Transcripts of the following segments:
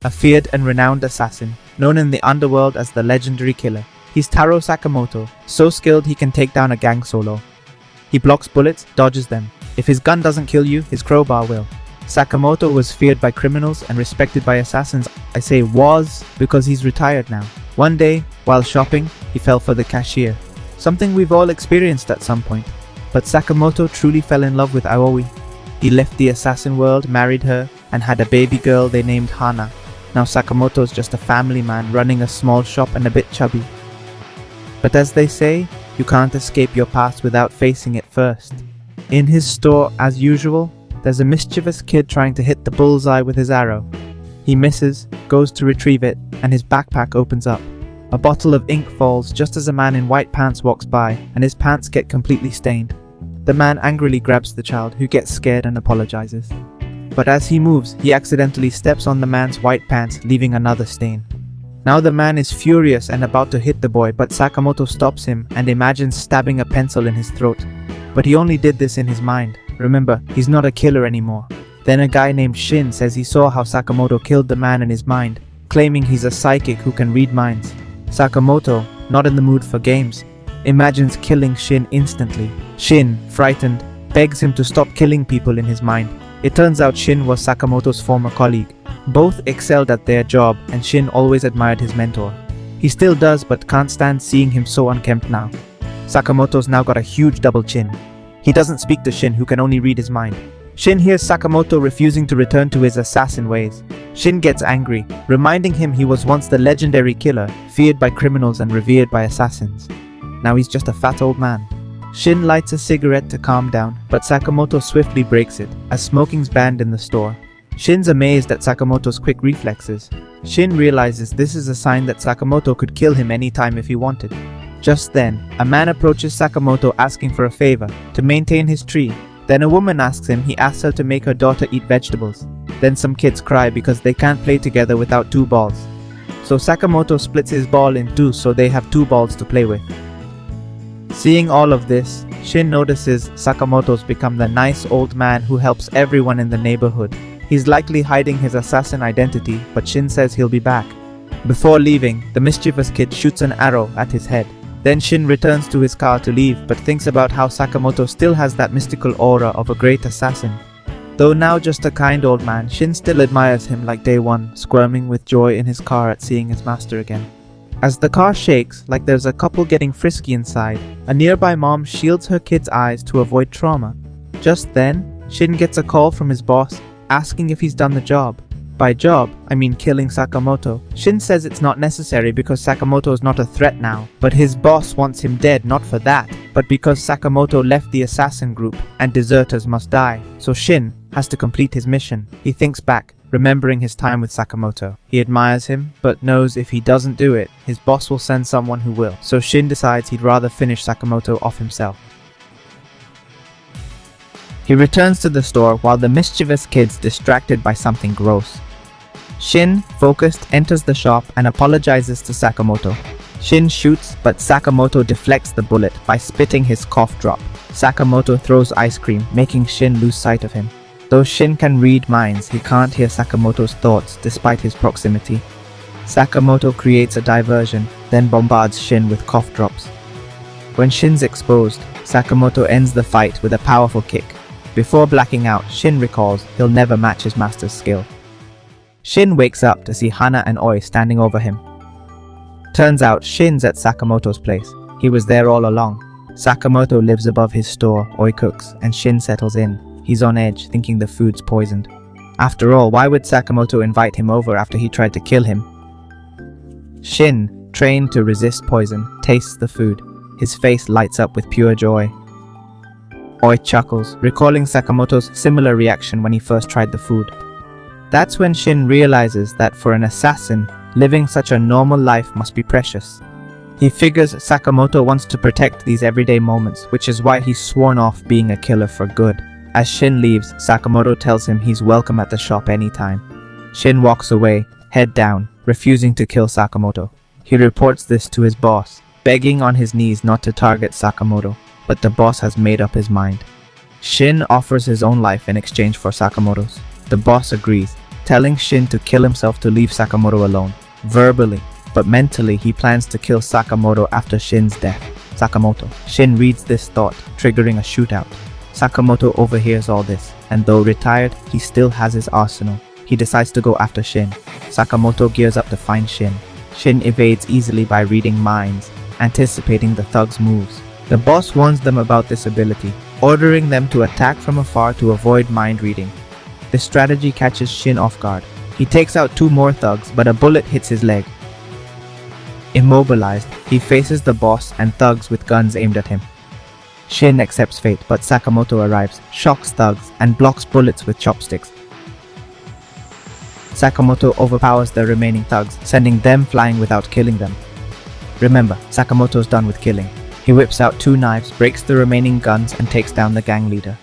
a feared and renowned assassin, known in the underworld as the legendary killer. He's Taro Sakamoto, so skilled he can take down a gang solo. He blocks bullets, dodges them. If his gun doesn't kill you, his crowbar will. Sakamoto was feared by criminals and respected by assassins. I say was because he's retired now. One day, while shopping, he fell for the cashier. Something we've all experienced at some point. But Sakamoto truly fell in love with Aoi. He left the assassin world, married her, and had a baby girl they named Hana. Now Sakamoto's just a family man running a small shop and a bit chubby. But as they say, you can't escape your past without facing it first. In his store, as usual, there's a mischievous kid trying to hit the bullseye with his arrow. He misses, goes to retrieve it, and his backpack opens up. A bottle of ink falls just as a man in white pants walks by, and his pants get completely stained. The man angrily grabs the child, who gets scared and apologizes. But as he moves, he accidentally steps on the man's white pants, leaving another stain. Now the man is furious and about to hit the boy, but Sakamoto stops him and imagines stabbing a pencil in his throat. But he only did this in his mind. Remember, he's not a killer anymore. Then a guy named Shin says he saw how Sakamoto killed the man in his mind, claiming he's a psychic who can read minds. Sakamoto, not in the mood for games, imagines killing Shin instantly. Shin, frightened, begs him to stop killing people in his mind. It turns out Shin was Sakamoto's former colleague. Both excelled at their job, and Shin always admired his mentor. He still does, but can't stand seeing him so unkempt now. Sakamoto's now got a huge double chin. He doesn't speak to Shin, who can only read his mind. Shin hears Sakamoto refusing to return to his assassin ways. Shin gets angry, reminding him he was once the legendary killer, feared by criminals and revered by assassins. Now he's just a fat old man. Shin lights a cigarette to calm down, but Sakamoto swiftly breaks it, as smoking's banned in the store. Shin's amazed at Sakamoto's quick reflexes. Shin realizes this is a sign that Sakamoto could kill him anytime if he wanted. Just then, a man approaches Sakamoto asking for a favor, to maintain his tree. Then a woman asks him, he asks her to make her daughter eat vegetables. Then some kids cry because they can't play together without two balls. So Sakamoto splits his ball in two so they have two balls to play with. Seeing all of this, Shin notices Sakamoto's become the nice old man who helps everyone in the neighborhood. He's likely hiding his assassin identity, but Shin says he'll be back. Before leaving, the mischievous kid shoots an arrow at his head. Then Shin returns to his car to leave, but thinks about how Sakamoto still has that mystical aura of a great assassin. Though now just a kind old man, Shin still admires him like day one, squirming with joy in his car at seeing his master again. As the car shakes, like there's a couple getting frisky inside, a nearby mom shields her kid's eyes to avoid trauma. Just then, Shin gets a call from his boss, asking if he's done the job. By job, I mean killing Sakamoto. Shin says it's not necessary because Sakamoto is not a threat now, but his boss wants him dead not for that, but because Sakamoto left the assassin group and deserters must die. So Shin has to complete his mission. He thinks back, remembering his time with Sakamoto. He admires him, but knows if he doesn't do it, his boss will send someone who will. So Shin decides he'd rather finish Sakamoto off himself. He returns to the store while the mischievous kid's distracted by something gross. Shin, focused, enters the shop and apologizes to Sakamoto. Shin shoots, but Sakamoto deflects the bullet by spitting his cough drop. Sakamoto throws ice cream, making Shin lose sight of him. Though Shin can read minds, he can't hear Sakamoto's thoughts despite his proximity. Sakamoto creates a diversion, then bombards Shin with cough drops. When Shin's exposed, Sakamoto ends the fight with a powerful kick. Before blacking out, Shin recalls he'll never match his master's skill. Shin wakes up to see Hana and Oi standing over him. Turns out Shin's at Sakamoto's place. He was there all along. Sakamoto lives above his store, Oi cooks, and Shin settles in. He's on edge, thinking the food's poisoned. After all, why would Sakamoto invite him over after he tried to kill him? Shin, trained to resist poison, tastes the food. His face lights up with pure joy. Oi chuckles, recalling Sakamoto's similar reaction when he first tried the food. That's when Shin realizes that for an assassin, living such a normal life must be precious. He figures Sakamoto wants to protect these everyday moments, which is why he's sworn off being a killer for good. As Shin leaves, Sakamoto tells him he's welcome at the shop anytime. Shin walks away, head down, refusing to kill Sakamoto. He reports this to his boss, begging on his knees not to target Sakamoto, but the boss has made up his mind. Shin offers his own life in exchange for Sakamoto's. The boss agrees, telling Shin to kill himself to leave Sakamoto alone, verbally, but mentally he plans to kill Sakamoto after Shin's death. Sakamoto. Shin reads this thought, triggering a shootout. Sakamoto overhears all this, and though retired, he still has his arsenal. He decides to go after Shin. Sakamoto gears up to find Shin. Shin evades easily by reading minds, anticipating the thugs' moves. The boss warns them about this ability, ordering them to attack from afar to avoid mind reading. This strategy catches Shin off guard. He takes out 2 more thugs, but a bullet hits his leg. Immobilized, he faces the boss and thugs with guns aimed at him. Shin accepts fate, but Sakamoto arrives, shocks thugs, and blocks bullets with chopsticks. Sakamoto overpowers the remaining thugs, sending them flying without killing them. Remember, Sakamoto's done with killing. He whips out 2 knives, breaks the remaining guns, and takes down the gang leader.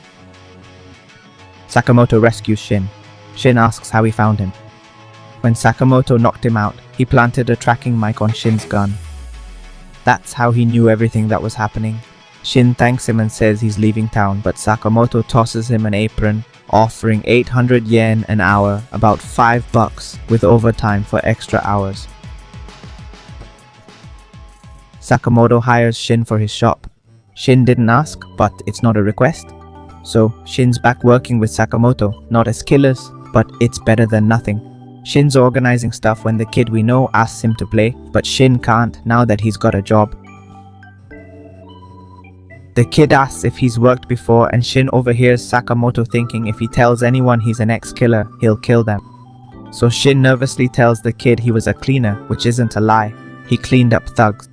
Sakamoto rescues Shin. Shin asks how he found him. When Sakamoto knocked him out, he planted a tracking mic on Shin's gun. That's how he knew everything that was happening. Shin thanks him and says he's leaving town, but Sakamoto tosses him an apron, offering 800 yen an hour, about $5, with overtime for extra hours. Sakamoto hires Shin for his shop. Shin didn't ask, but it's not a request. So Shin's back working with Sakamoto, not as killers, but it's better than nothing. Shin's organizing stuff when the kid we know asks him to play, but Shin can't now that he's got a job. The kid asks if he's worked before, and Shin overhears Sakamoto thinking if he tells anyone he's an ex-killer, he'll kill them. So Shin nervously tells the kid he was a cleaner, which isn't a lie. He cleaned up thugs.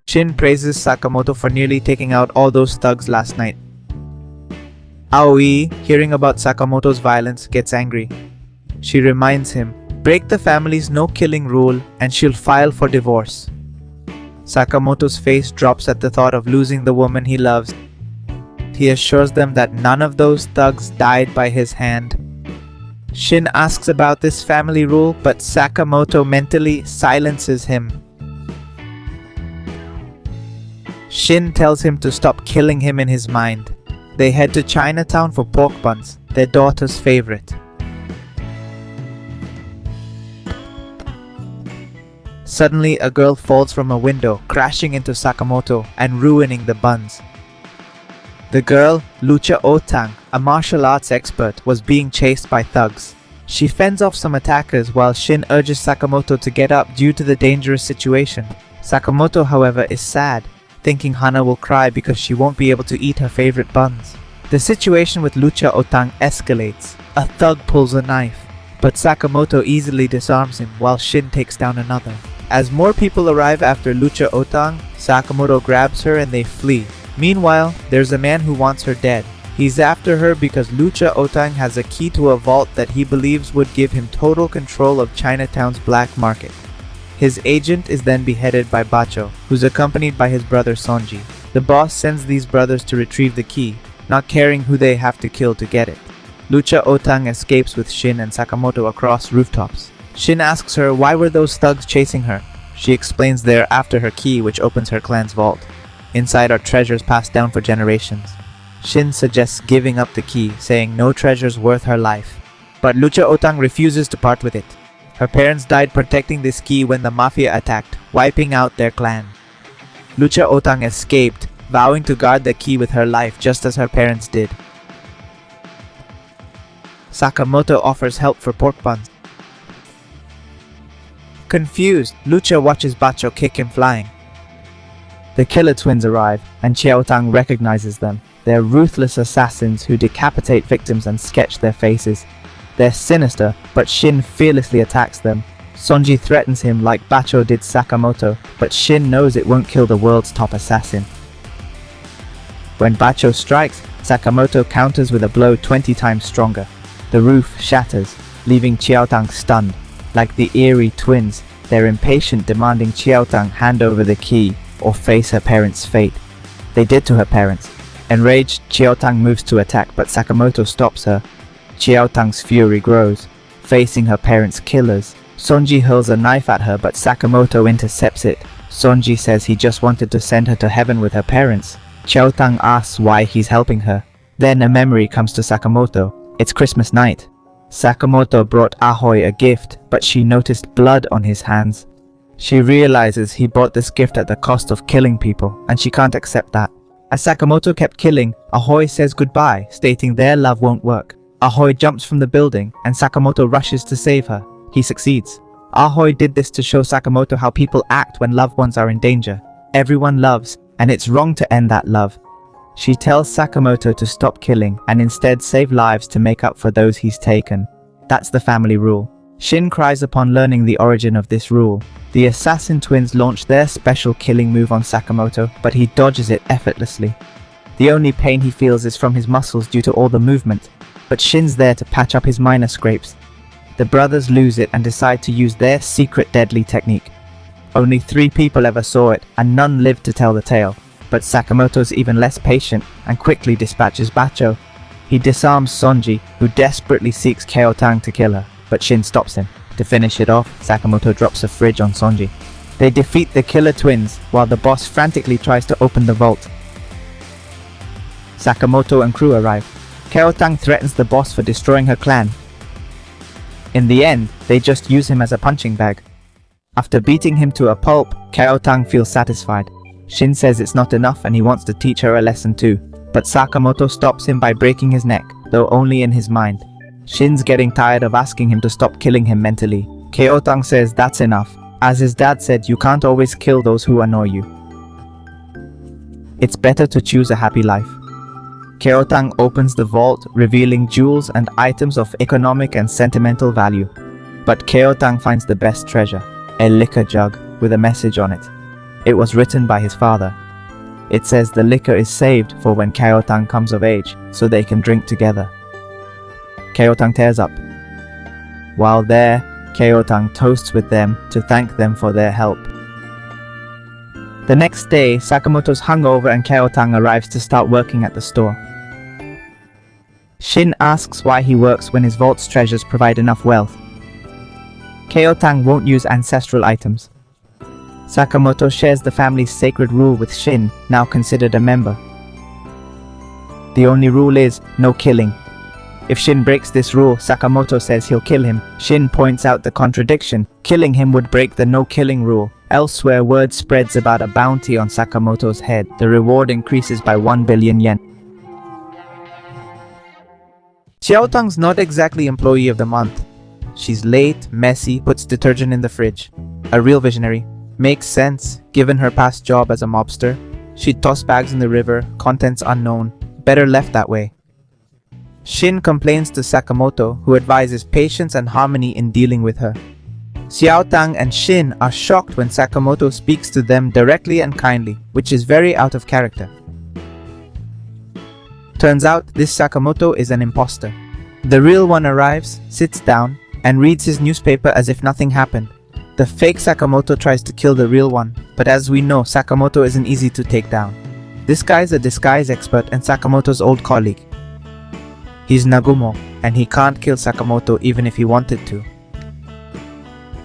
Shin praises Sakamoto for nearly taking out all those thugs last night. Aoi, hearing about Sakamoto's violence, gets angry. She reminds him, break the family's no-killing rule and she'll file for divorce. Sakamoto's face drops at the thought of losing the woman he loves. He assures them that none of those thugs died by his hand. Shin asks about this family rule, but Sakamoto mentally silences him. Shin tells him to stop killing him in his mind. They head to Chinatown for pork buns, their daughter's favorite. Suddenly, a girl falls from a window, crashing into Sakamoto and ruining the buns. The girl, Lucha Otang, a martial arts expert, was being chased by thugs. She fends off some attackers while Shin urges Sakamoto to get up due to the dangerous situation. Sakamoto, however, is sad, thinking Hana will cry because she won't be able to eat her favorite buns. The situation with Lucha Otang escalates. A thug pulls a knife, but Sakamoto easily disarms him while Shin takes down another. As more people arrive after Lucha Otang, Sakamoto grabs her and they flee. Meanwhile, there's a man who wants her dead. He's after her because Lucha Otang has a key to a vault that he believes would give him total control of Chinatown's black market. His agent is then beheaded by Bacho, who's accompanied by his brother Sonji. The boss sends these brothers to retrieve the key, not caring who they have to kill to get it. Lucha Otang escapes with Shin and Sakamoto across rooftops. Shin asks her why were those thugs chasing her. She explains they're after her key, which opens her clan's vault. Inside are treasures passed down for generations. Shin suggests giving up the key, saying no treasure's worth her life. But Lucha Otang refuses to part with it. Her parents died protecting this key when the mafia attacked, wiping out their clan. Lucha Otang escaped, vowing to guard the key with her life just as her parents did. Sakamoto offers help for pork buns. Confused, Lucha watches Bacho kick him flying. The killer twins arrive, and Chiaotang recognizes them. They're ruthless assassins who decapitate victims and sketch their faces. They're sinister, but Shin fearlessly attacks them. Sonji threatens him like Bacho did Sakamoto, but Shin knows it won't kill the world's top assassin. When Bacho strikes, Sakamoto counters with a blow 20 times stronger. The roof shatters, leaving Chiaotang stunned. Like the eerie twins, they're impatient, demanding Chiaotang hand over the key or face her parents' fate. They did to her parents. Enraged, Chiaotang moves to attack, but Sakamoto stops her. Chiaotang's fury grows, facing her parents' killers. Sonji hurls a knife at her, but Sakamoto intercepts it. Sonji says he just wanted to send her to heaven with her parents. Chiaotang asks why he's helping her. Then a memory comes to Sakamoto. It's Christmas night. Sakamoto brought Ahoy a gift, but she noticed blood on his hands. She realizes he bought this gift at the cost of killing people, and she can't accept that. As Sakamoto kept killing, Ahoy says goodbye, stating their love won't work. Ahoy jumps from the building, and Sakamoto rushes to save her. He succeeds. Ahoy did this to show Sakamoto how people act when loved ones are in danger. Everyone loves, and it's wrong to end that love. She tells Sakamoto to stop killing and instead save lives to make up for those he's taken. That's the family rule. Shin cries upon learning the origin of this rule. The assassin twins launch their special killing move on Sakamoto, but he dodges it effortlessly. The only pain he feels is from his muscles due to all the movement, but Shin's there to patch up his minor scrapes. The brothers lose it and decide to use their secret deadly technique. Only 3 people ever saw it, and none lived to tell the tale. But Sakamoto's even less patient and quickly dispatches Bacho. He disarms Sonji, who desperately seeks Kyo-tang to kill her, but Shin stops him. To finish it off, Sakamoto drops a fridge on Sonji. They defeat the killer twins, while the boss frantically tries to open the vault. Sakamoto and crew arrive. Kyo-tang threatens the boss for destroying her clan. In the end, they just use him as a punching bag. After beating him to a pulp, Kyo-tang feels satisfied. Shin says it's not enough and he wants to teach her a lesson too. But Sakamoto stops him by breaking his neck, though only in his mind. Shin's getting tired of asking him to stop killing him mentally. Kyo-tang says that's enough. As his dad said, you can't always kill those who annoy you. It's better to choose a happy life. Kyo-tang opens the vault, revealing jewels and items of economic and sentimental value. But Kyo-tang finds the best treasure, a liquor jug with a message on it. It was written by his father. It says the liquor is saved for when Kyo-tang comes of age, so they can drink together. Kyo-tang tears up. While there, Kyo-tang toasts with them to thank them for their help. The next day, Sakamoto's hungover and Kyo-tang arrives to start working at the store. Shin asks why he works when his vault's treasures provide enough wealth. Kyo-tang won't use ancestral items. Sakamoto shares the family's sacred rule with Shin, now considered a member. The only rule is no killing. If Shin breaks this rule, Sakamoto says he'll kill him. Shin points out the contradiction. Killing him would break the no-killing rule. Elsewhere, word spreads about a bounty on Sakamoto's head. The reward increases by 1 billion yen. Xiaotang's not exactly employee of the month. She's late, messy, puts detergent in the fridge. A real visionary. Makes sense, given her past job as a mobster. She'd toss bags in the river, contents unknown. Better left that way. Shin complains to Sakamoto, who advises patience and harmony in dealing with her. Xiaotang and Shin are shocked when Sakamoto speaks to them directly and kindly, which is very out of character. Turns out this Sakamoto is an imposter. The real one arrives, sits down, and reads his newspaper as if nothing happened. The fake Sakamoto tries to kill the real one, but as we know, Sakamoto isn't easy to take down. This guy's a disguise expert and Sakamoto's old colleague. He's Nagumo, and he can't kill Sakamoto even if he wanted to.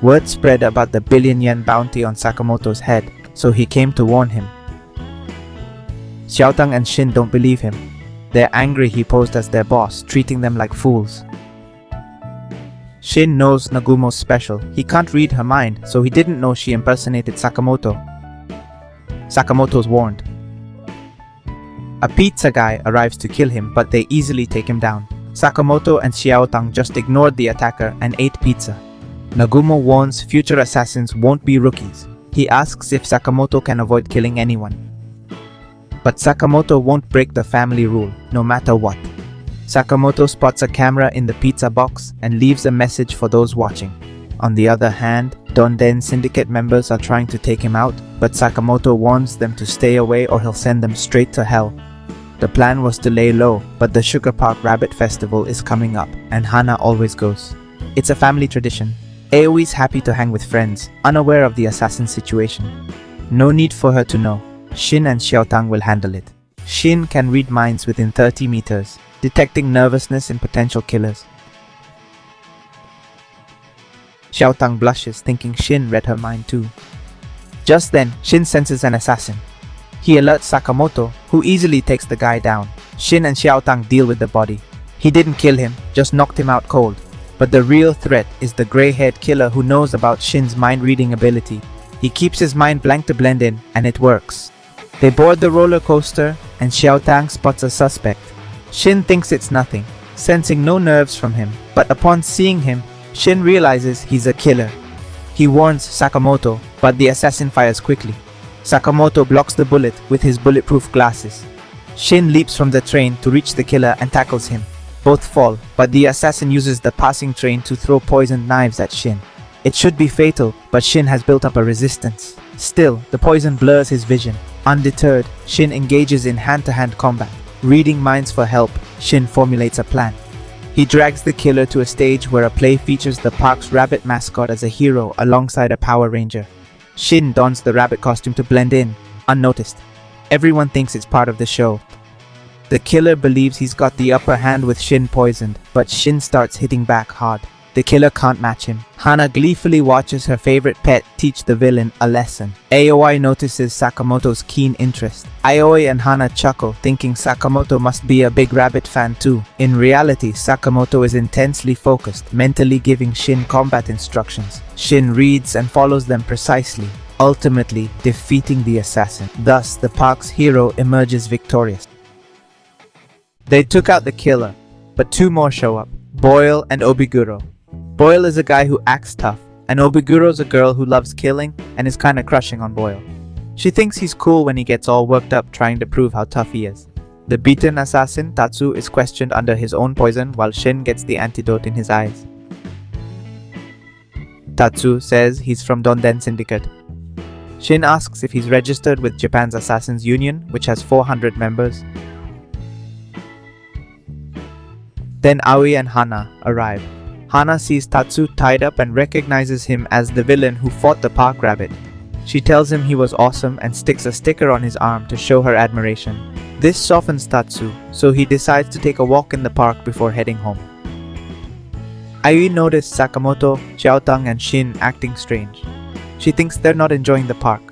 Word spread about the billion-yen bounty on Sakamoto's head, so he came to warn him. Xiaotang and Shin don't believe him. They're angry he posed as their boss, treating them like fools. Shin knows Nagumo's special. He can't read her mind, so he didn't know she impersonated Sakamoto. Sakamoto's warned. A pizza guy arrives to kill him, but they easily take him down. Sakamoto and Xiaotang just ignored the attacker and ate pizza. Nagumo warns future assassins won't be rookies. He asks if Sakamoto can avoid killing anyone. But Sakamoto won't break the family rule, no matter what. Sakamoto spots a camera in the pizza box and leaves a message for those watching. On the other hand, Donden Syndicate members are trying to take him out, but Sakamoto warns them to stay away or he'll send them straight to hell. The plan was to lay low, but the Sugar Park Rabbit Festival is coming up, and Hana always goes. It's a family tradition. Aoi's happy to hang with friends, unaware of the assassin situation. No need for her to know. Shin and Xiaotang will handle it. Shin can read minds within 30 meters, detecting nervousness in potential killers. Xiaotang blushes, thinking Shin read her mind too. Just then, Shin senses an assassin. He alerts Sakamoto, who easily takes the guy down. Shin and Xiaotang deal with the body. He didn't kill him, just knocked him out cold. But the real threat is the grey-haired killer who knows about Shin's mind-reading ability. He keeps his mind blank to blend in, and it works. They board the roller coaster, and Xiao Tang spots a suspect. Shin thinks it's nothing, sensing no nerves from him, but upon seeing him, Shin realizes he's a killer. He warns Sakamoto, but the assassin fires quickly. Sakamoto blocks the bullet with his bulletproof glasses. Shin leaps from the train to reach the killer and tackles him. Both fall, but the assassin uses the passing train to throw poisoned knives at Shin. It should be fatal, but Shin has built up a resistance. Still, the poison blurs his vision. Undeterred, Shin engages in hand-to-hand combat. Reading minds for help, Shin formulates a plan. He drags the killer to a stage where a play features the park's rabbit mascot as a hero alongside a Power Ranger. Shin dons the rabbit costume to blend in, unnoticed. Everyone thinks it's part of the show. The killer believes he's got the upper hand with Shin poisoned, but Shin starts hitting back hard. The killer can't match him. Hana gleefully watches her favorite pet teach the villain a lesson. Aoi notices Sakamoto's keen interest. Aoi and Hana chuckle, thinking Sakamoto must be a big rabbit fan too. In reality, Sakamoto is intensely focused, mentally giving Shin combat instructions. Shin reads and follows them precisely, ultimately defeating the assassin. Thus, the park's hero emerges victorious. They took out the killer, but two more show up, Boyle and Obiguro. Boyle is a guy who acts tough, and Obiguro's a girl who loves killing and is kinda crushing on Boyle. She thinks he's cool when he gets all worked up trying to prove how tough he is. The beaten assassin, Tatsu, is questioned under his own poison while Shin gets the antidote in his eyes. Tatsu says he's from Donden Syndicate. Shin asks if he's registered with Japan's Assassins Union, which has 400 members. Then Aoi and Hana arrive. Hana sees Tatsu tied up and recognizes him as the villain who fought the park rabbit. She tells him he was awesome and sticks a sticker on his arm to show her admiration. This softens Tatsu, so he decides to take a walk in the park before heading home. Aoi noticed Sakamoto, Xiaotang and Shin acting strange. She thinks they're not enjoying the park.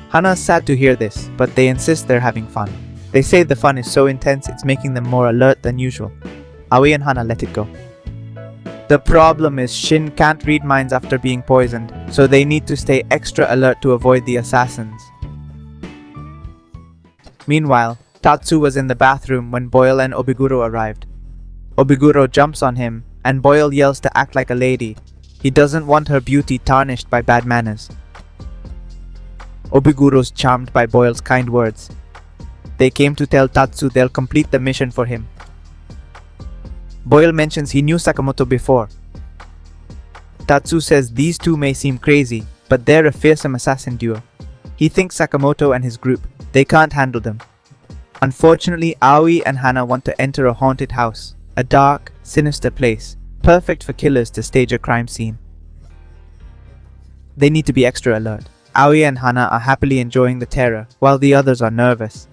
Hana's sad to hear this, but they insist they're having fun. They say the fun is so intense it's making them more alert than usual. Aoi and Hana let it go. The problem is Shin can't read minds after being poisoned, so they need to stay extra alert to avoid the assassins. Meanwhile, Tatsu was in the bathroom when Boyle and Obiguro arrived. Obiguro jumps on him, and Boyle yells to act like a lady. He doesn't want her beauty tarnished by bad manners. Obiguro's charmed by Boyle's kind words. They came to tell Tatsu they'll complete the mission for him. Boyle mentions he knew Sakamoto before. Tatsu says these two may seem crazy, but they're a fearsome assassin duo. He thinks Sakamoto and his group, they can't handle them. Unfortunately, Aoi and Hana want to enter a haunted house, a dark, sinister place, perfect for killers to stage a crime scene. They need to be extra alert. Aoi and Hana are happily enjoying the terror, while the others are nervous.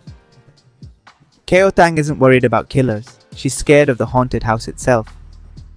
Keotang isn't worried about killers. She's scared of the haunted house itself.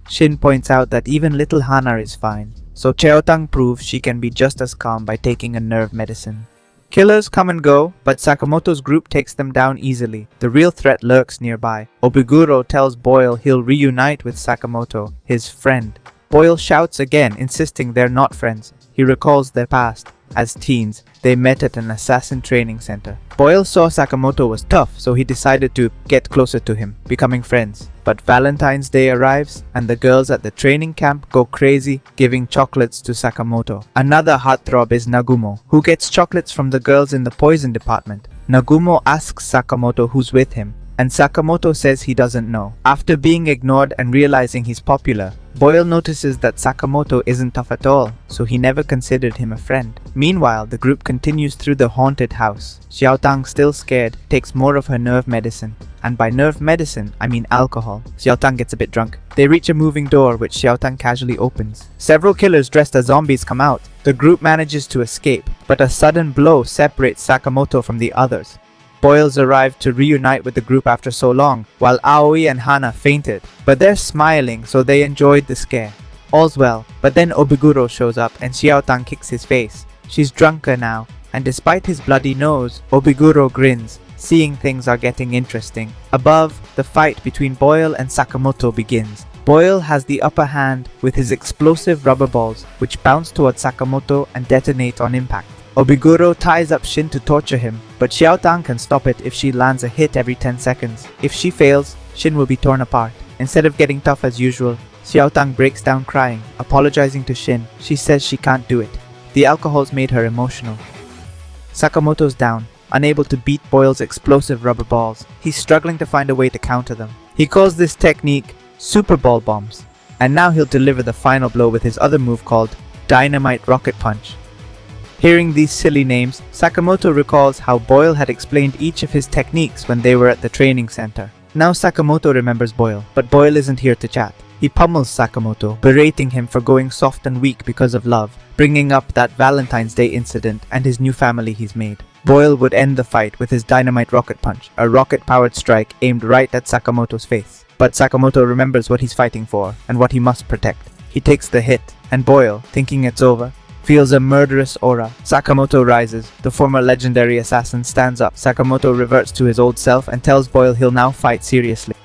Shin points out that even little Hana is fine, so Cheotang proves she can be just as calm by taking a nerve medicine. Killers come and go, but Sakamoto's group takes them down easily. The real threat lurks nearby. Obiguro tells Boyle he'll reunite with Sakamoto, his friend. Boyle shouts again, insisting they're not friends. He recalls their past. As teens, they met at an assassin training center. Boyle saw Sakamoto was tough, so he decided to get closer to him, becoming friends. But Valentine's Day arrives, and the girls at the training camp go crazy, giving chocolates to Sakamoto. Another heartthrob is Nagumo, who gets chocolates from the girls in the poison department. Nagumo asks Sakamoto who's with him, and Sakamoto says he doesn't know. After being ignored and realizing he's popular, Boyle notices that Sakamoto isn't tough at all, so he never considered him a friend. Meanwhile, the group continues through the haunted house. Xiaotang, still scared, takes more of her nerve medicine. And by nerve medicine, I mean alcohol. Xiaotang gets a bit drunk. They reach a moving door which Xiaotang casually opens. Several killers dressed as zombies come out. The group manages to escape, but a sudden blow separates Sakamoto from the others. Boyles arrived to reunite with the group after so long, while Aoi and Hana fainted. But they're smiling, so they enjoyed the scare. All's well, but then Obiguro shows up and Xiaotang kicks his face. She's drunker now, and despite his bloody nose, Obiguro grins, seeing things are getting interesting. Above, the fight between Boyle and Sakamoto begins. Boyle has the upper hand with his explosive rubber balls, which bounce towards Sakamoto and detonate on impact. Obiguro ties up Shin to torture him, but Xiaotang can stop it if she lands a hit every 10 seconds. If she fails, Shin will be torn apart. Instead of getting tough as usual, Xiaotang breaks down crying, apologizing to Shin. She says she can't do it. The alcohol's made her emotional. Sakamoto's down, unable to beat Boyle's explosive rubber balls. He's struggling to find a way to counter them. He calls this technique Super Ball Bombs, and now he'll deliver the final blow with his other move called Dynamite Rocket Punch. Hearing these silly names, Sakamoto recalls how Boyle had explained each of his techniques when they were at the training center. Now Sakamoto remembers Boyle, but Boyle isn't here to chat. He pummels Sakamoto, berating him for going soft and weak because of love, bringing up that Valentine's Day incident and his new family he's made. Boyle would end the fight with his Dynamite Rocket Punch, a rocket-powered strike aimed right at Sakamoto's face. But Sakamoto remembers what he's fighting for and what he must protect. He takes the hit, and Boyle, thinking it's over, feels a murderous aura. Sakamoto rises. The former legendary assassin stands up. Sakamoto reverts to his old self and tells Boyle he'll now fight seriously.